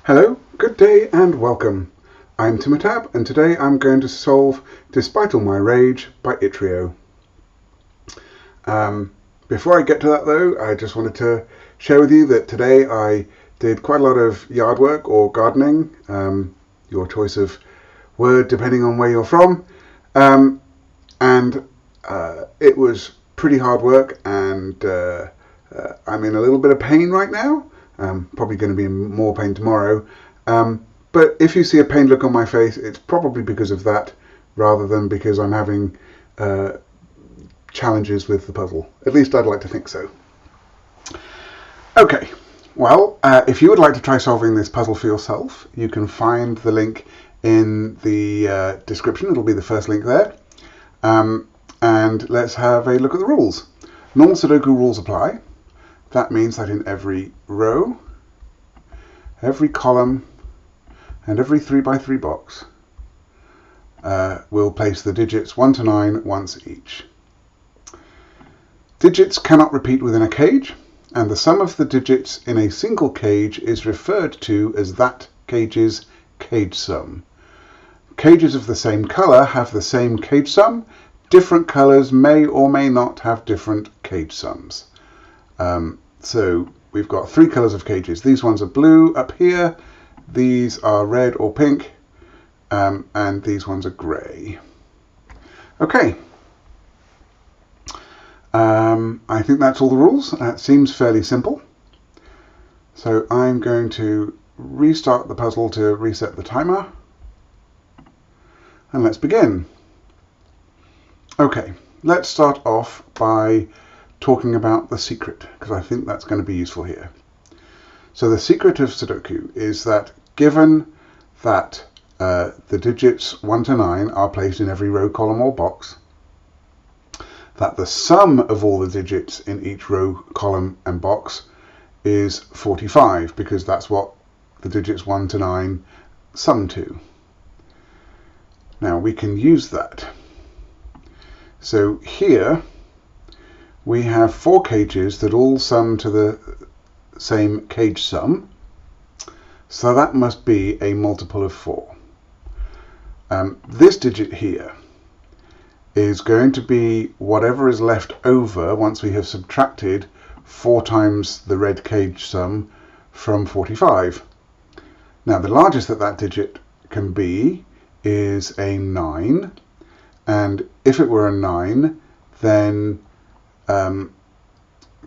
Hello, good day and welcome. I'm Timotab and today I'm going to solve Despite All My Rage by yttrio. Before I get to that though, I just wanted to share with you that today I did quite a lot of yard work or gardening, your choice of word depending on where you're from, and it was pretty hard work and I'm in a little bit of pain right now. Probably going to be in more pain tomorrow. But if you see a pain look on my face, it's probably because of that rather than because I'm having challenges with the puzzle. At least I'd like to think so. Okay, well, if you would like to try solving this puzzle for yourself, you can find the link in the description. It'll be the first link there. And let's have a look at the rules. Normal Sudoku rules apply. That means that in every row, every column, and every 3x3 box, we'll place the digits 1 to 9 once each. Digits cannot repeat within a cage, and the sum of the digits in a single cage is referred to as that cage's cage sum. Cages of the same colour have the same cage sum. Different colours may or may not have different cage sums. So we've got 3 colours of cages. These ones are blue up here, these are red or pink, and these ones are grey. Okay, I think that's all the rules. That seems fairly simple. So I'm going to restart the puzzle to reset the timer, and let's begin. Okay, let's start off by talking about the secret, because I think that's going to be useful here. So the secret of Sudoku is that given that the digits 1 to 9 are placed in every row, column or box, that the sum of all the digits in each row, column and box is 45, because that's what the digits 1 to 9 sum to. Now we can use that. So here we have 4 cages that all sum to the same cage sum, so that must be a multiple of 4. This digit here is going to be whatever is left over once we have subtracted 4 times the red cage sum from 45. Now the largest that digit can be is a 9, and if it were a 9, then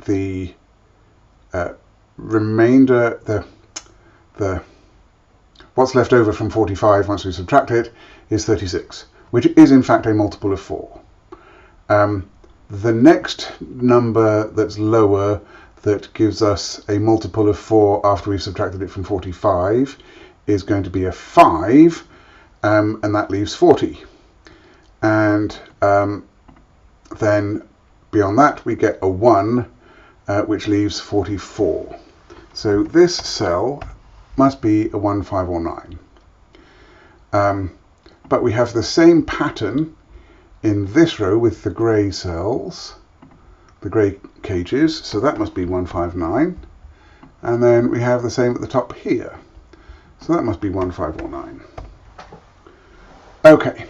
the remainder, what's left over from 45 once we subtract it is 36, which is in fact a multiple of 4. The next number that's lower that gives us a multiple of 4 after we've subtracted it from 45 is going to be a 5, and that leaves 40. And then beyond that we get a 1, which leaves 44. So this cell must be a 1, 5 or 9. But we have the same pattern in this row with the grey cells, the grey cages, so that must be 1, 5, 9. And then we have the same at the top here, so that must be 1, 5 or 9. Okay.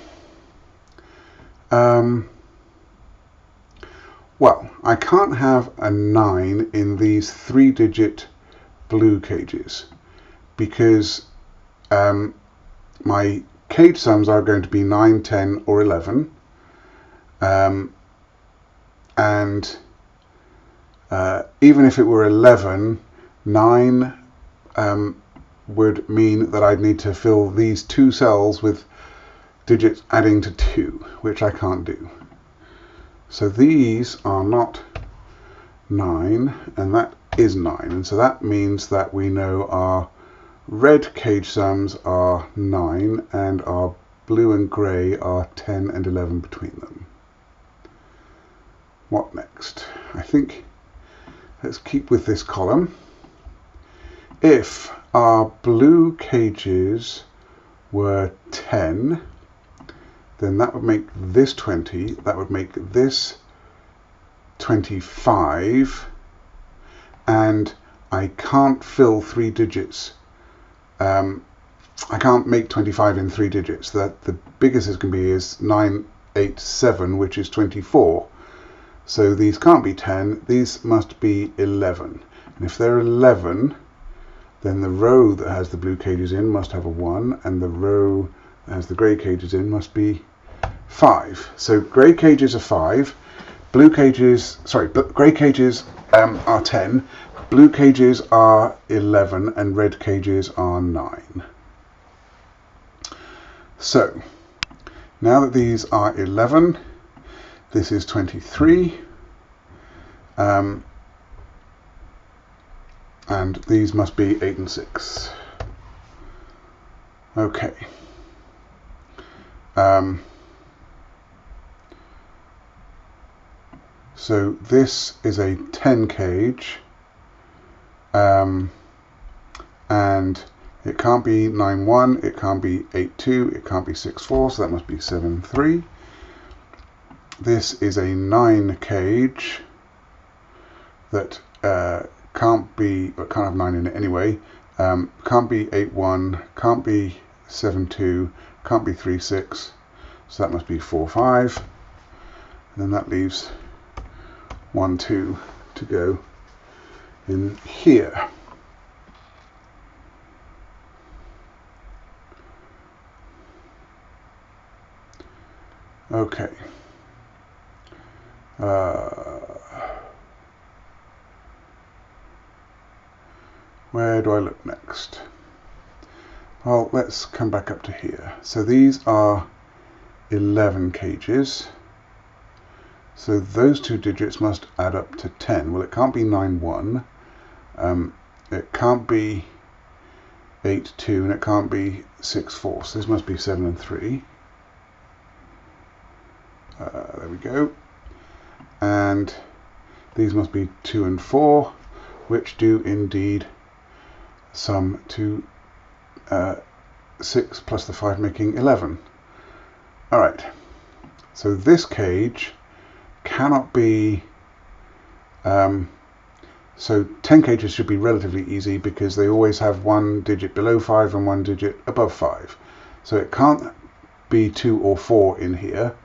Well, I can't have a 9 in these 3-digit blue cages because my cage sums are going to be 9, 10 or 11, and even if it were 11, 9 would mean that I'd need to fill these 2 cells with digits adding to 2, which I can't do. So these are not 9, and that is 9, and so that means that we know our red cage sums are 9 and our blue and grey are 10 and 11 between them. What next? I think let's keep with this column. If our blue cages were 10, then that would make this 20, that would make this 25, and I can't fill 3 digits I can't make 25 in 3 digits. The biggest this can be is 987, which is 24. So these can't be 10, these must be 11. And if they're 11, then the row that has the blue cages in must have a 1, and the row that has the grey cages in must be 5. So grey cages are 5, grey cages are 10, blue cages are 11, and red cages are 9. So, now that these are 11, this is 23, and these must be 8 and 6. Okay. So this is a 10 cage, and it can't be 9-1, it can't be 8-2, it can't be 6-4, so that must be 7-3. This is a 9 cage that can't have 9 in it anyway. Can't be 8-1, can't be 7-2, can't be 3-6, so that must be 4-5. And then that leaves 1-2 to go in here. Okay. Where do I look next? Well, let's come back up to here. So these are 11 cages. So those two digits must add up to 10. Well, it can't be 9-1. It can't be 8-2, and it can't be 6-4. So this must be 7 and 3. There we go. And these must be 2 and 4, which do indeed sum to 6 plus the 5, making 11. Alright, so this cage cannot be, so 10 cages should be relatively easy because they always have one digit below 5 and one digit above 5. So it can't be 2 or 4 in here.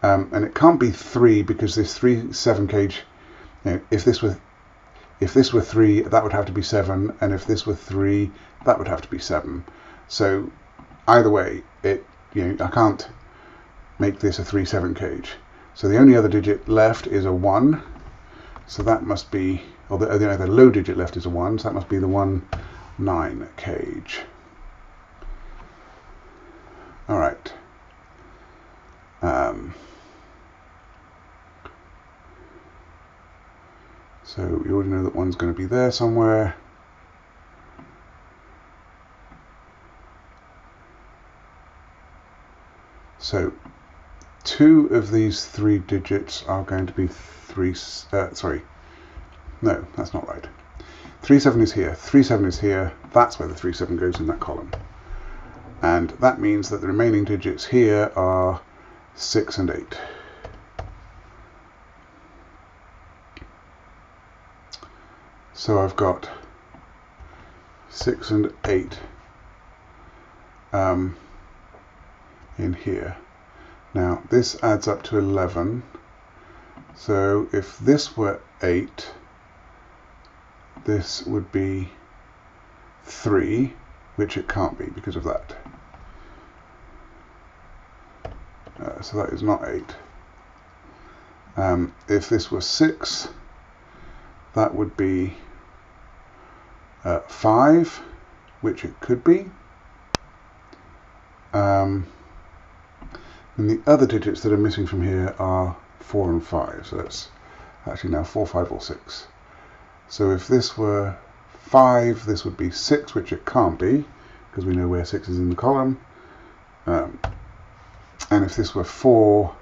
And it can't be 3 because this 3-7 cage, you know, if this were 3, that would have to be 7, and if this were 3, that would have to be 7. So either way, I can't make this a 3-7 cage. So the only other digit left is a 1. So that must be, or the other low digit left is a 1. So that must be the 1-9 cage. All right. So we already know that one's going to be there somewhere. So 2 of these 3 digits are going to be 3, no, that's not right. 3-7 is here, 3-7 is here, that's where the 3-7 goes in that column. And that means that the remaining digits here are 6 and 8. So I've got 6 and 8 in here. Now this adds up to 11. So if this were 8, this would be 3, which it can't be because of that. So that is not 8. If this were 6, that would be 5, which it could be. And the other digits that are missing from here are 4 and 5. So that's actually now 4, 5, or 6. So if this were 5, this would be 6, which it can't be, because we know where 6 is in the column. And if this were 4,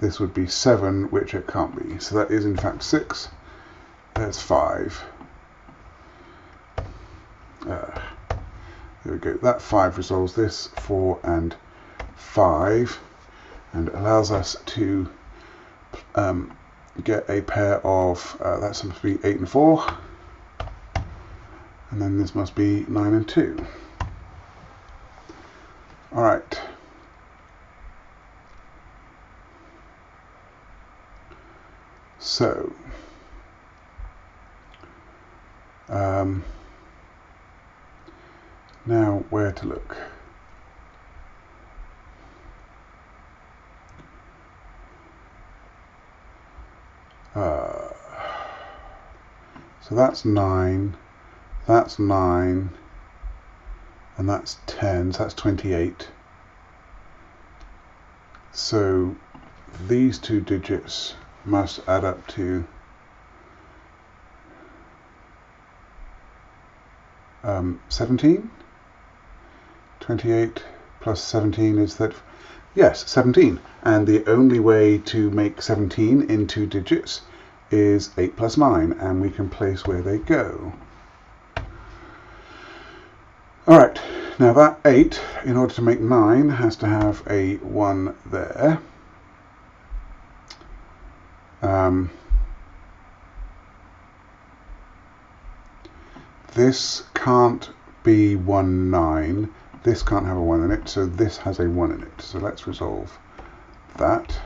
this would be 7, which it can't be. So that is in fact 6. There's 5. There we go. That 5 resolves this 4 and 5, and allows us to get a pair of that's supposed to be 8 and 4, And then this must be 9 and 2. All right. So, now where to look? So that's 9, that's 9, and that's 10, so that's 28. So these two digits must add up to 17. 28 plus 17 is that, yes, 17. And the only way to make 17 in two digits is 8 plus 9, and we can place where they go. Alright, now that 8, in order to make 9, has to have a 1 there. This can't be 1, 9. This can't have a 1 in it, so this has a 1 in it. So let's resolve that.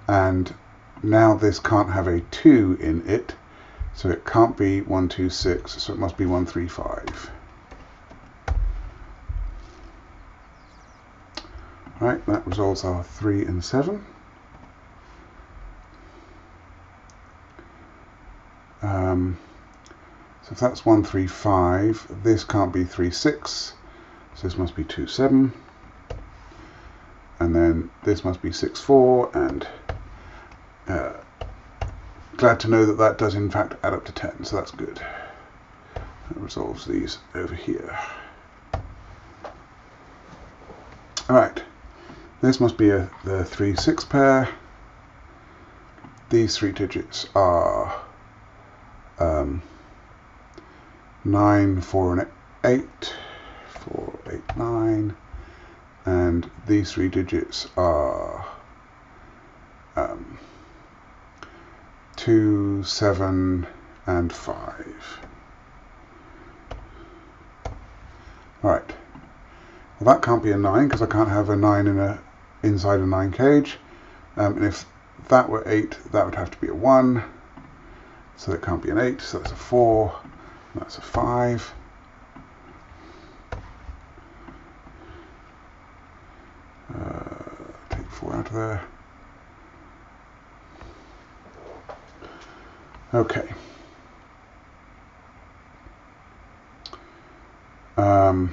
And now this can't have a 2 in it, so it can't be 1, 2, 6, so it must be 1, 3, 5. Right, that resolves our 3 and 7. So if that's 1, 3, 5, this can't be 3, 6, so this must be 2, 7. And then this must be 6, 4, and glad to know that that does in fact add up to 10, so that's good. That resolves these over here. Alright, this must be the 3, 6 pair. These three digits are 9, 4, and 8. 4, 8, 9. And these three digits are 2, 7, and 5. Alright. Well, that can't be a 9 because I can't have a 9 inside a 9 cage. And if that were 8, that would have to be a 1. So that can't be an 8, so that's a 4. That's a 5. Take 4 out of there. Okay. All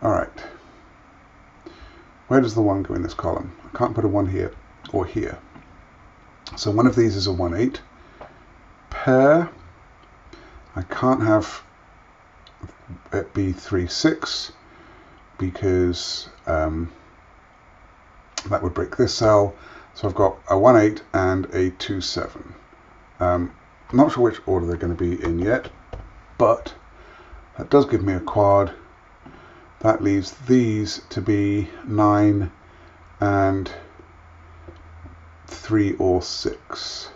right. Where does the 1 go in this column? I can't put a 1 here or here. So one of these is a 1, 8 pair. I can't have it be 3, 6 because that would break this cell. So I've got a 1, 8 and a 2, 7. Not sure which order they're going to be in yet, but that does give me a quad. That leaves these to be 9 and 3 or 6.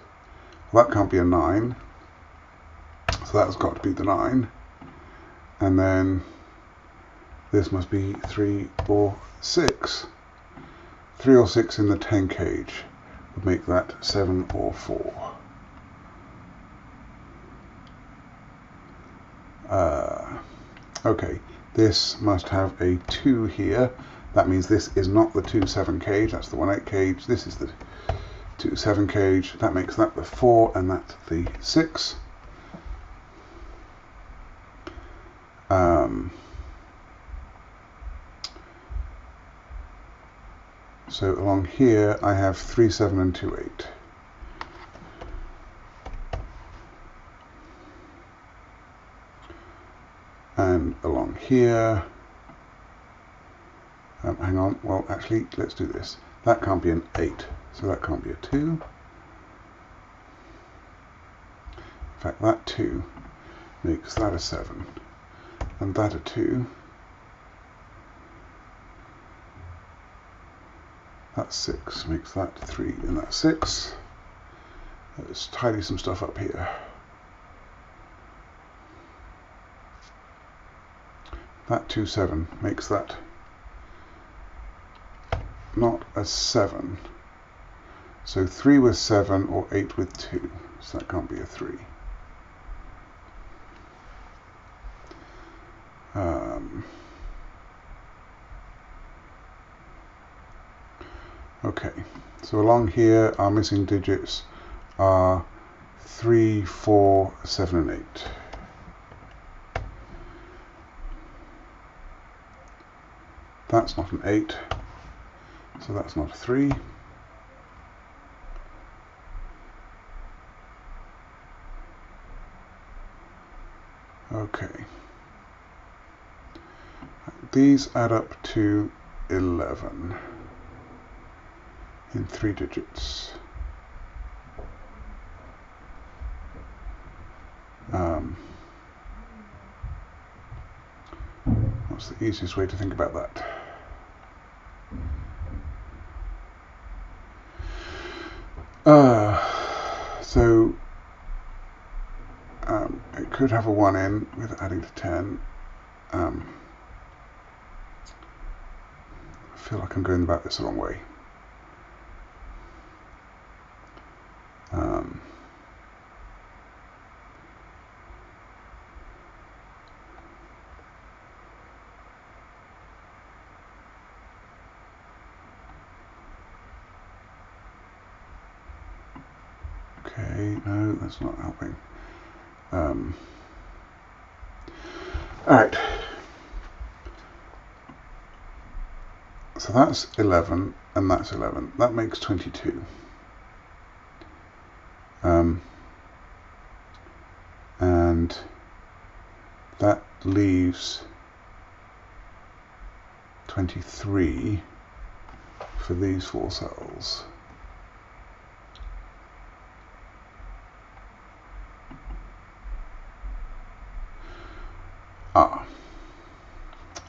Well, that can't be a 9, so that's got to be the 9. And then this must be 3 or 6. 3 or 6 in the 10 cage would make that 7 or 4. Okay, this must have a 2 here. That means this is not the 2, 7 cage, that's the 1, 8 cage. This is the 2, 7 cage. That makes that the 4 and that's the 6. So along here I have 3, 7 and 2, 8. And along here, hang on, well actually let's do this. That can't be an 8, so that can't be a 2. In fact, that 2 makes that a 7, and that a 2, That's 6, makes that 3, and that's 6. Let's tidy some stuff up here. That 2, 7 makes that not a 7. So 3 with 7 or 8 with 2. So that can't be a 3. Okay, so along here our missing digits are 3, 4, 7 and 8. That's not an 8, so that's not a 3. Okay. These add up to 11 in 3 digits. What's the easiest way to think about that? So it could have a 1 in with adding to 10. I feel like I'm going about this the wrong way. Okay, no, that's not helping. Alright. So that's 11 and that's 11. That makes 22. And that leaves 23 for these 4 cells.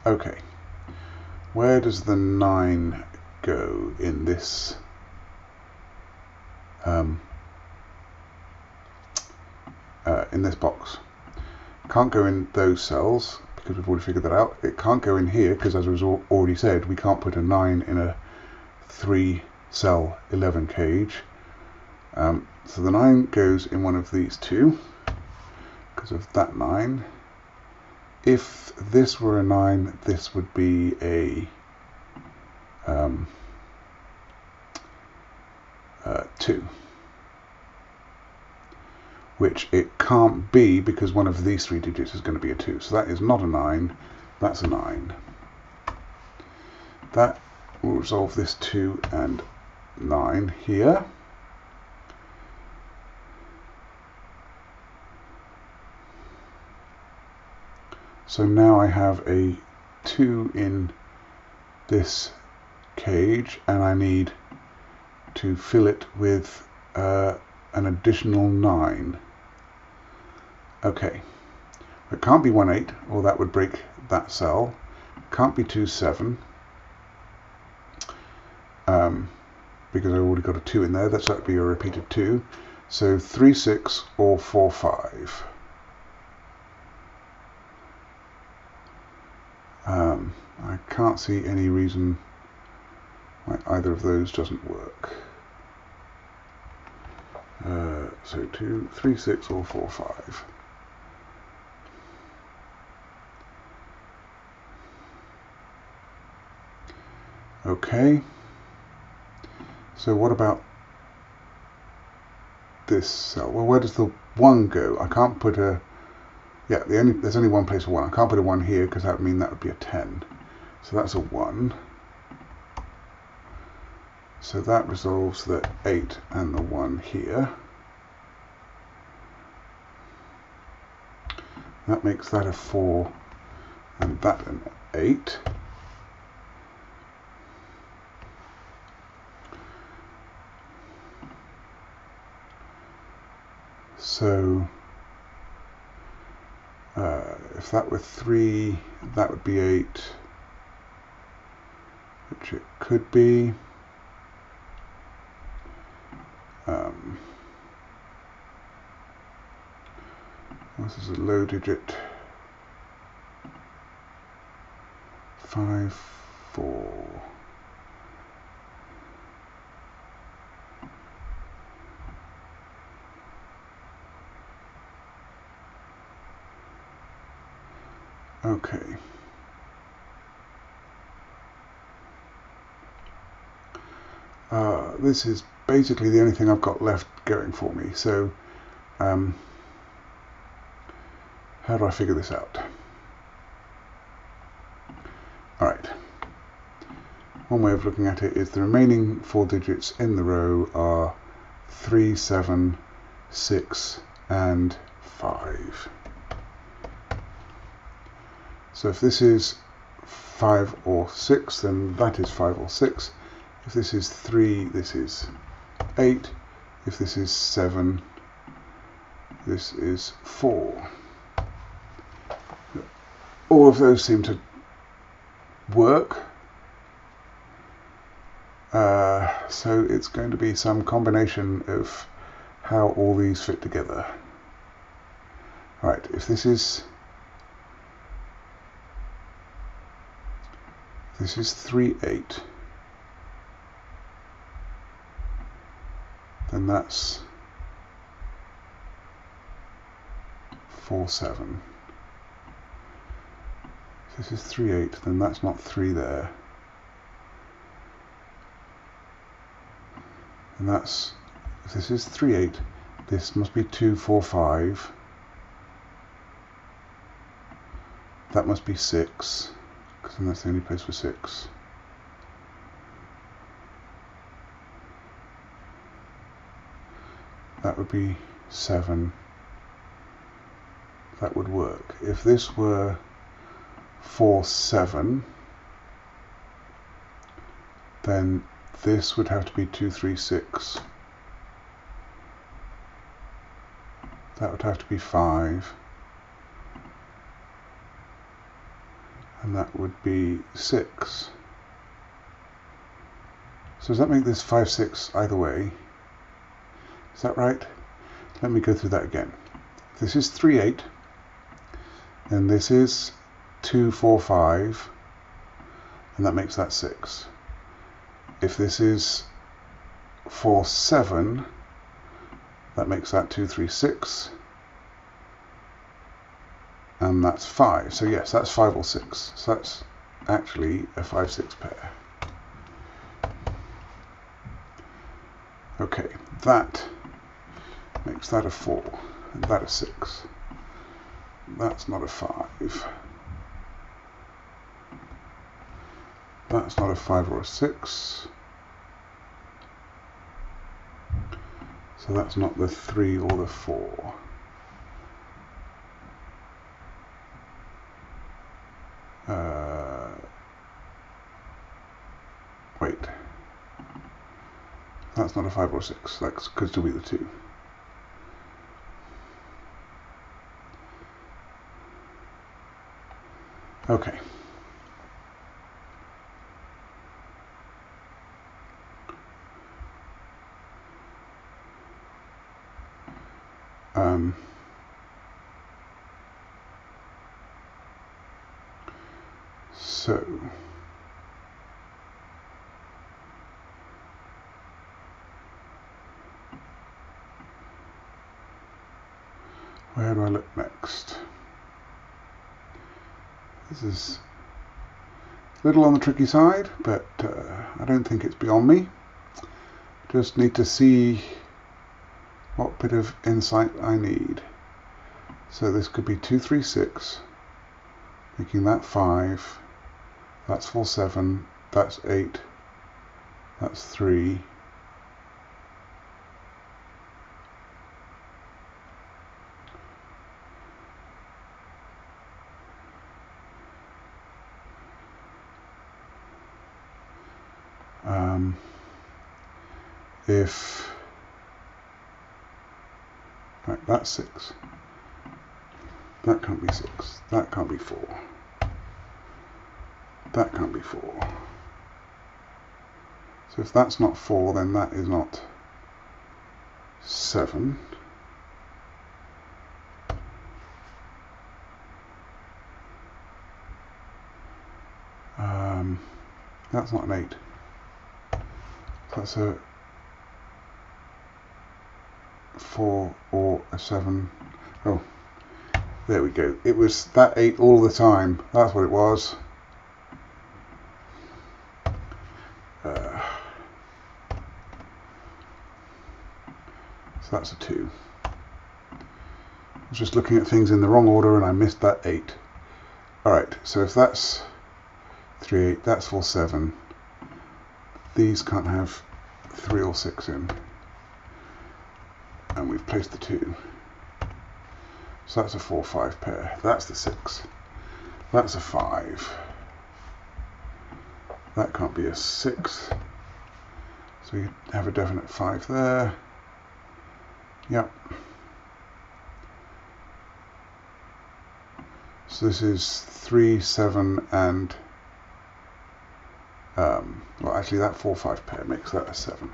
Okay. Where does the 9 go in this box? Can't go in those cells because we've already figured that out. It can't go in here because, as was already said, we can't put a 9 in a 3-cell 11 cage. So the 9 goes in one of these 2 because of that 9. If this were a 9, this would be a 2, which it can't be because one of these 3 digits is going to be a 2. So that is not a 9, that's a 9. That will resolve this 2 and 9 here. So now I have a 2 in this cage, and I need to fill it with an additional 9. Okay, it can't be 1, 8, or that would break that cell. It can't be 2, 7, because I've already got a 2 in there. That would be a repeated 2. So 3, 6, or 4, 5. I can't see any reason why either of those doesn't work. So 2, 3, 6 or 4, 5. Okay. So what about this cell? Well, where does the 1 go? I can't put a... Yeah, there's only one place for 1. I can't put a 1 here because that would mean that would be a 10. So that's a 1. So that resolves the 8 and the 1 here. That makes that a 4 and that an 8. So if that were 3, that would be 8, which it could be. This is a low digit. 5, 4. Okay. This is basically the only thing I've got left going for me. So, how do I figure this out? Alright. One way of looking at it is the remaining 4 digits in the row are 3, 7, 6, and 5. So if this is 5 or 6, then that is 5 or 6. If this is 3, this is 8. If this is 7, this is 4. All of those seem to work. So it's going to be some combination of how all these fit together. Right, if this is 3, 8, then that's 4, 7. If this is 3, 8, then that's not 3 there. And that's, if this is 3, 8, this must be 2, 4, 5. That must be 6, because then that's the only place for 6. That would be 7. That would work. If this were 4, 7, then this would have to be 2, 3, 6. That would have to be 5. And that would be 6. So does that make this 5, 6 either way? Is that right? Let me go through that again. If this is 3, 8, then this is 2, 4, 5, and that makes that 6. If this is 4, 7, that makes that 2, 3, 6, and that's 5. So yes, that's 5 or 6. So that's actually a 5, 6 pair. Okay, that makes that a 4, and that a 6. That's not a 5. That's not a 5 or a 6. So that's not the 3 or the 4. Wait. That's not a 5 or 6. That could still be the 2. Okay. So where do I look next? This is a little on the tricky side, but I don't think it's beyond me. Just need to see what bit of insight I need. So this could be 2, 3, 6, making that 5. That's 4, 7. That's 8. That's 3. If right, that's 6. That can't be 6. That can't be 4. That can't be 4. So if that's not 4, then that is not 7. That's not an 8. That's a 4 or a 7. Oh, there we go. It was that 8 all the time. That's what it was. So that's a 2. I was just looking at things in the wrong order and I missed that 8. Alright, so if that's 3, 8, that's 4, 7. These can't have 3 or 6 in. And we've placed the 2. So that's a 4, 5 pair. That's the 6. That's a 5. That can't be a 6. So we have a definite 5 there. Yep. So this is 3, 7, and well, actually that 4, 5 pair makes that a 7.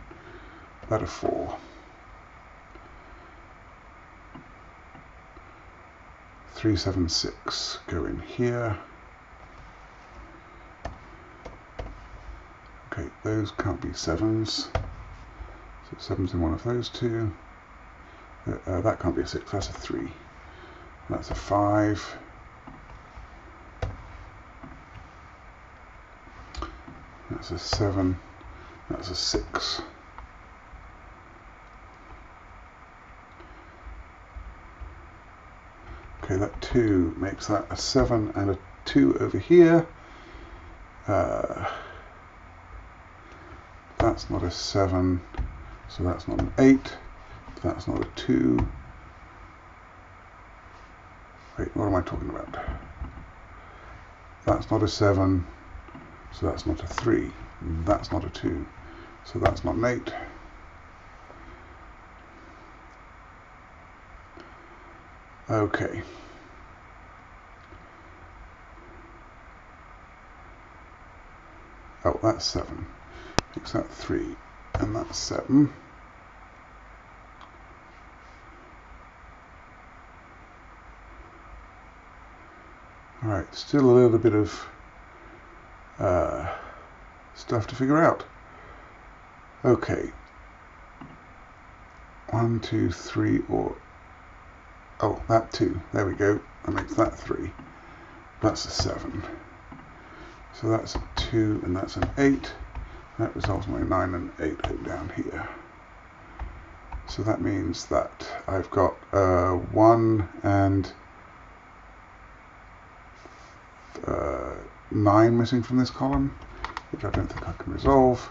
That a 4. 3, 7, 6 go in here. Okay, those can't be 7s. So 7's in one of those two. That can't be a 6, that's a 3. That's a 5. That's a 7. That's a 6. Okay, that 2 makes that a 7 and a 2 over here. That's not a 7, so that's not an 8. That's not a 2. Wait, what am I talking about? That's not a 7, so that's not a 3. That's not a 2, so that's not an 8. Okay. Oh, that's 7. Makes that 3, and that's 7. Alright, still a little bit of stuff to figure out. Okay. 1, 2, 3, or... Oh, that 2. There we go. That makes that 3. That's a 7. So that's a 2, and that's an 8. That resolves my 9 and 8 down here. So that means that I've got 1 and 9 missing from this column, which I don't think I can resolve.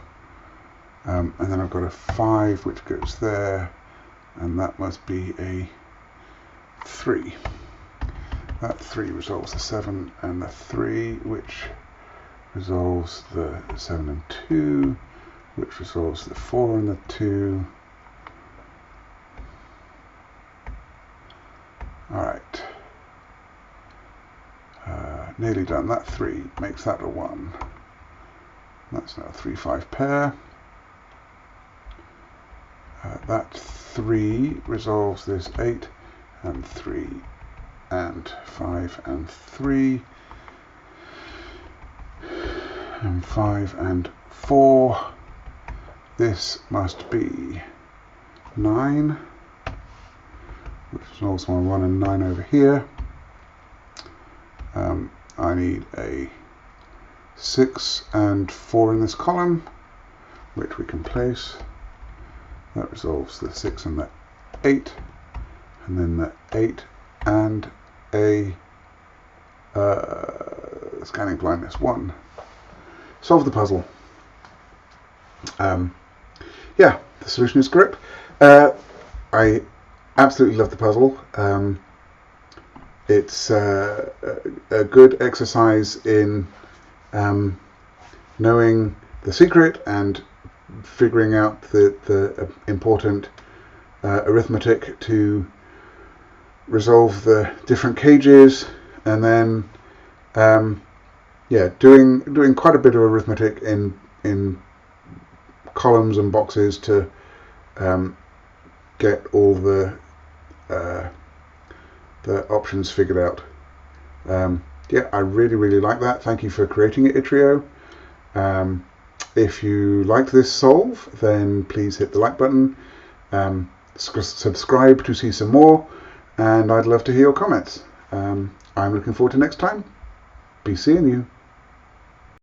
And then I've got a 5 which goes there, and that must be a 3. That 3 resolves the 7 and the 3, which resolves the 7 and 2, which resolves the 4 and the 2. Alright. Nearly done. That 3 makes that a 1. That's now a 3, 5 pair. That 3 resolves this 8 and 3 and 5 and 3 and 5 and 4. This must be 9, which resolves my 1 and 9 over here. I need a 6 and 4 in this column, which we can place. That resolves the 6 and the 8, and then the 8 and a scanning blindness 1. Solve the puzzle. Yeah, the solution is correct. I absolutely love the puzzle. It's a good exercise in knowing the secret and figuring out the important arithmetic to resolve the different cages, and then yeah, doing quite a bit of arithmetic in columns and boxes to get all the options figured out. Yeah, I really like that. Thank you for creating it, yttrio. If you liked this solve, then please hit the like button. Subscribe to see some more, and I'd love to hear your comments. I'm looking forward to next time. Be seeing you.